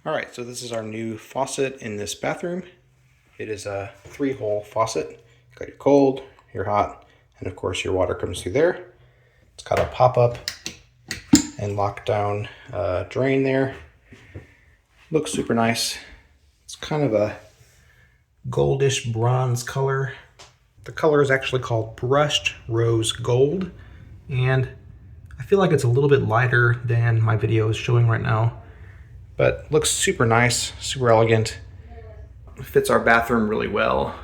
All right, so this is our new faucet in this bathroom. It is a 3-hole faucet. You've got your cold, your hot, and of course your water comes through there. It's got a pop-up and lockdown drain there. Looks super nice. It's kind of a goldish bronze color. The color is actually called brushed rose gold, and I feel like it's a little bit lighter than my video is showing right now, but looks super nice, super elegant. Fits our bathroom really well.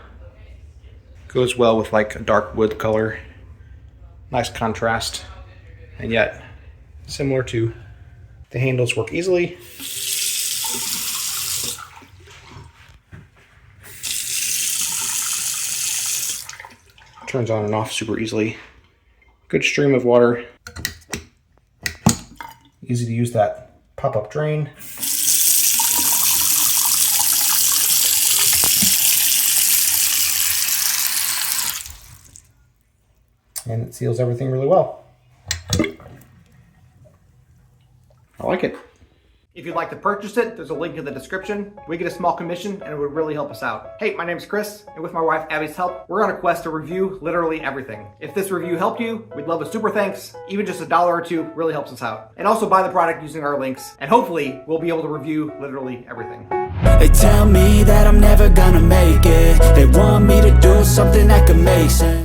Goes well with like a dark wood color. Nice contrast, and yet similar to the handles work easily. Turns on and off super easily. Good stream of water. Easy to use that pop-up drain. And it seals everything really well. I like it. If you'd like to purchase it, there's a link in the description. We get a small commission and it would really help us out. Hey, my name's Chris, and with my wife Abby's help, we're on a quest to review literally everything. If this review helped you, we'd love a super thanks. Even just $1 or $2 really helps us out. And also buy the product using our links, and hopefully we'll be able to review literally everything. They tell me that I'm never gonna make it. They want me to do something that could make sense.